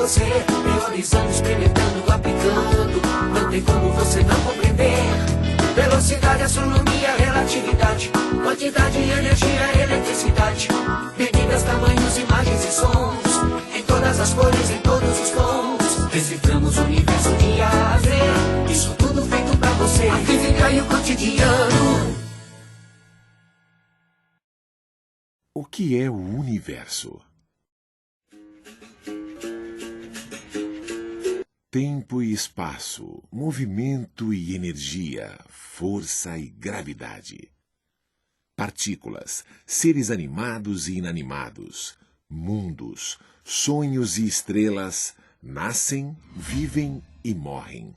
você, teorizando, experimentando, aplicando. Não tem como você não compreender. Velocidade, astronomia, relatividade, quantidade, energia, eletricidade, medidas, tamanhos, imagens e sons, em todas as cores, em todos os tons. Deciframos o universo dia a Z, isso tudo feito pra você, a física e o cotidiano. O que é o universo? Tempo e espaço, movimento e energia, força e gravidade. Partículas, seres animados e inanimados, mundos, sonhos e estrelas, nascem, vivem e morrem.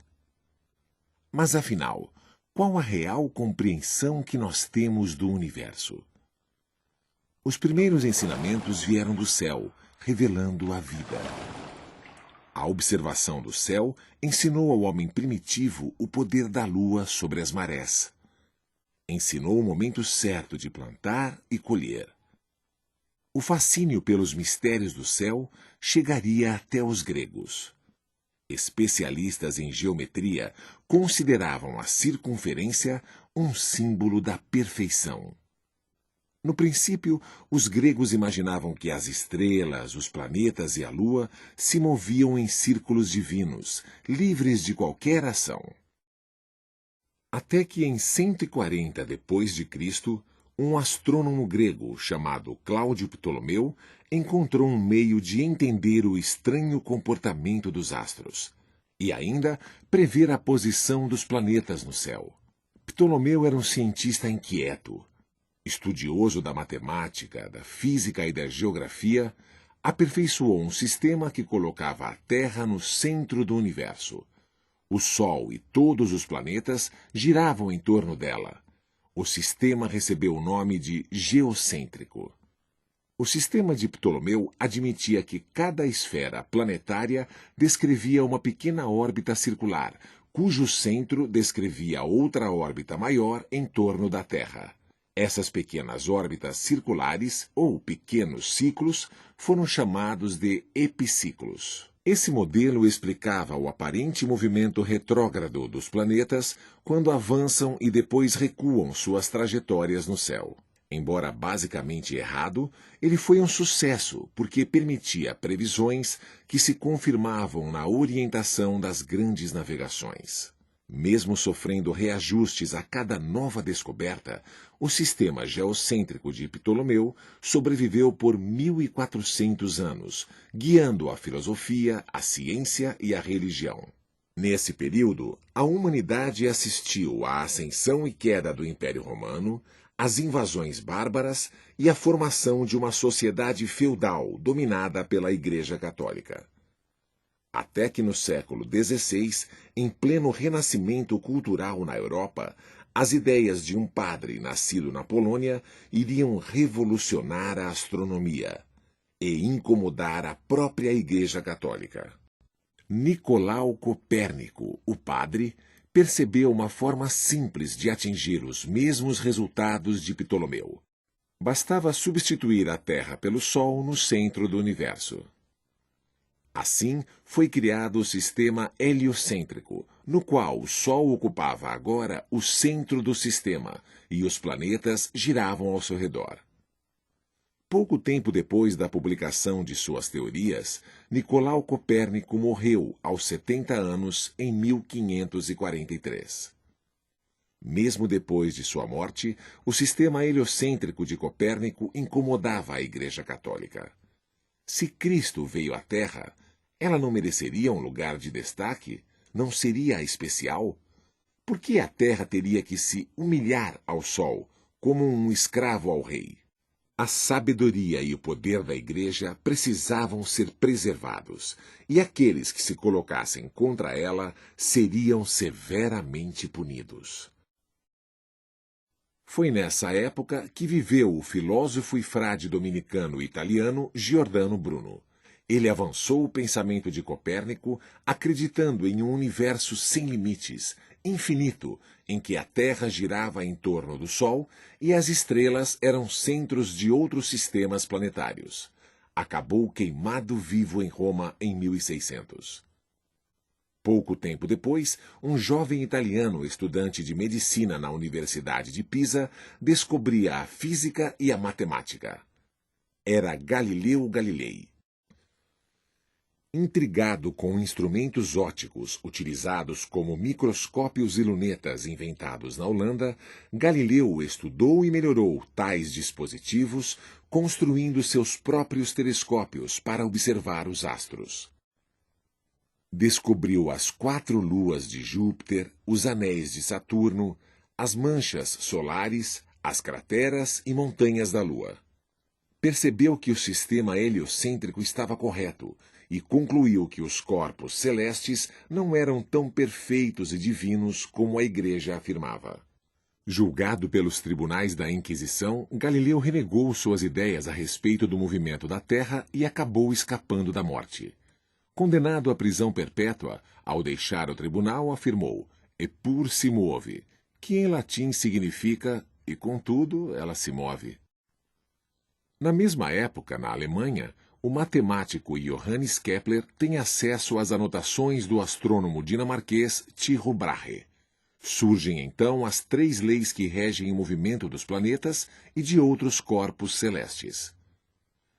Mas afinal, qual a real compreensão que nós temos do universo? Os primeiros ensinamentos vieram do céu, revelando a vida. A observação do céu ensinou ao homem primitivo o poder da lua sobre as marés. Ensinou o momento certo de plantar e colher. O fascínio pelos mistérios do céu chegaria até os gregos. Especialistas em geometria consideravam a circunferência um símbolo da perfeição. No princípio, os gregos imaginavam que as estrelas, os planetas e a lua se moviam em círculos divinos, livres de qualquer ação. Até que em 140 d.C., um astrônomo grego chamado Cláudio Ptolomeu encontrou um meio de entender o estranho comportamento dos astros e ainda prever a posição dos planetas no céu. Ptolomeu era um cientista inquieto. Estudioso da matemática, da física e da geografia, aperfeiçoou um sistema que colocava a Terra no centro do universo. O Sol e todos os planetas giravam em torno dela. O sistema recebeu o nome de geocêntrico. O sistema de Ptolomeu admitia que cada esfera planetária descrevia uma pequena órbita circular, cujo centro descrevia outra órbita maior em torno da Terra. Essas pequenas órbitas circulares, ou pequenos ciclos, foram chamados de epiciclos. Esse modelo explicava o aparente movimento retrógrado dos planetas quando avançam e depois recuam suas trajetórias no céu. Embora basicamente errado, ele foi um sucesso porque permitia previsões que se confirmavam na orientação das grandes navegações. Mesmo sofrendo reajustes a cada nova descoberta, o sistema geocêntrico de Ptolomeu sobreviveu por 1.400 anos, guiando a filosofia, a ciência e a religião. Nesse período, a humanidade assistiu à ascensão e queda do Império Romano, às invasões bárbaras e à formação de uma sociedade feudal dominada pela Igreja Católica. Até que no século XVI, em pleno renascimento cultural na Europa, as ideias de um padre nascido na Polônia iriam revolucionar a astronomia e incomodar a própria Igreja Católica. Nicolau Copérnico, o padre, percebeu uma forma simples de atingir os mesmos resultados de Ptolomeu. Bastava substituir a Terra pelo Sol no centro do universo. Assim, foi criado o sistema heliocêntrico, no qual o Sol ocupava agora o centro do sistema e os planetas giravam ao seu redor. Pouco tempo depois da publicação de suas teorias, Nicolau Copérnico morreu aos 70 anos em 1543. Mesmo depois de sua morte, o sistema heliocêntrico de Copérnico incomodava a Igreja Católica. Se Cristo veio à Terra, ela não mereceria um lugar de destaque? Não seria especial? Por que a Terra teria que se humilhar ao Sol, como um escravo ao rei? A sabedoria e o poder da Igreja precisavam ser preservados, e aqueles que se colocassem contra ela seriam severamente punidos. Foi nessa época que viveu o filósofo e frade dominicano italiano Giordano Bruno. Ele avançou o pensamento de Copérnico, acreditando em um universo sem limites, infinito, em que a Terra girava em torno do Sol e as estrelas eram centros de outros sistemas planetários. acabou queimado vivo em Roma em 1600. Pouco tempo depois, um jovem italiano estudante de medicina na Universidade de Pisa descobria a física e a matemática. Era Galileu Galilei. Intrigado com instrumentos ópticos utilizados como microscópios e lunetas inventados na Holanda, Galileu estudou e melhorou tais dispositivos, construindo seus próprios telescópios para observar os astros. Descobriu as 4 luas de Júpiter, os anéis de Saturno, as manchas solares, as crateras e montanhas da Lua. Percebeu que o sistema heliocêntrico estava correto e concluiu que os corpos celestes não eram tão perfeitos e divinos como a Igreja afirmava. Julgado pelos tribunais da Inquisição, Galileu renegou suas ideias a respeito do movimento da Terra e acabou escapando da morte. Condenado à prisão perpétua, ao deixar o tribunal, afirmou "Eppur si muove", que em latim significa "e contudo ela se move". Na mesma época, na Alemanha, o matemático Johannes Kepler tem acesso às anotações do astrônomo dinamarquês Tycho Brahe. Surgem então as 3 leis que regem o movimento dos planetas e de outros corpos celestes.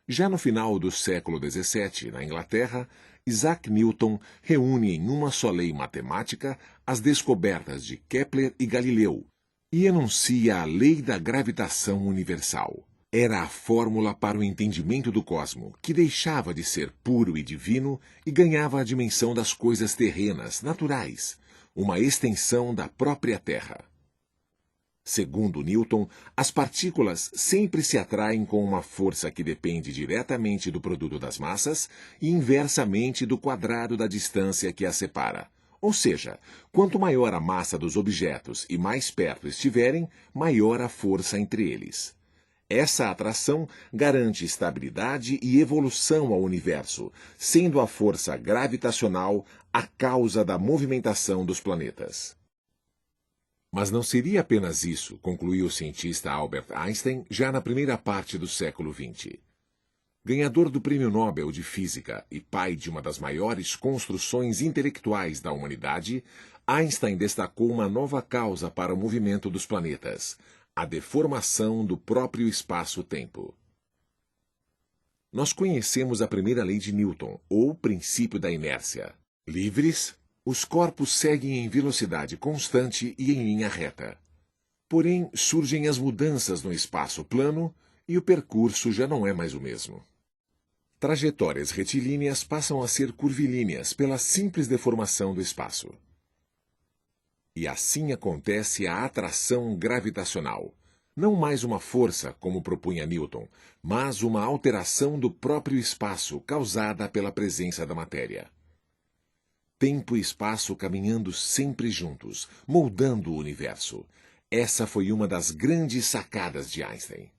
Já no final do século XVII, na Inglaterra, Isaac Newton reúne em uma só lei matemática as descobertas de Kepler e Galileu e enuncia a lei da gravitação universal. Era a fórmula para o entendimento do cosmo, que deixava de ser puro e divino e ganhava a dimensão das coisas terrenas, naturais, uma extensão da própria Terra. Segundo Newton, as partículas sempre se atraem com uma força que depende diretamente do produto das massas e inversamente do quadrado da distância que as separa. Ou seja, quanto maior a massa dos objetos e mais perto estiverem, maior a força entre eles. Essa atração garante estabilidade e evolução ao universo, sendo a força gravitacional a causa da movimentação dos planetas. Mas não seria apenas isso, concluiu o cientista Albert Einstein já na primeira parte do século XX. Ganhador do Prêmio Nobel de Física e pai de uma das maiores construções intelectuais da humanidade, Einstein destacou uma nova causa para o movimento dos planetas: a deformação do próprio espaço-tempo. Nós conhecemos a primeira lei de Newton, ou princípio da inércia. Livres, os corpos seguem em velocidade constante e em linha reta. Porém, surgem as mudanças no espaço plano e o percurso já não é mais o mesmo. Trajetórias retilíneas passam a ser curvilíneas pela simples deformação do espaço. E assim acontece a atração gravitacional. Não mais uma força, como propunha Newton, mas uma alteração do próprio espaço causada pela presença da matéria. Tempo e espaço caminhando sempre juntos, moldando o universo. Essa foi uma das grandes sacadas de Einstein.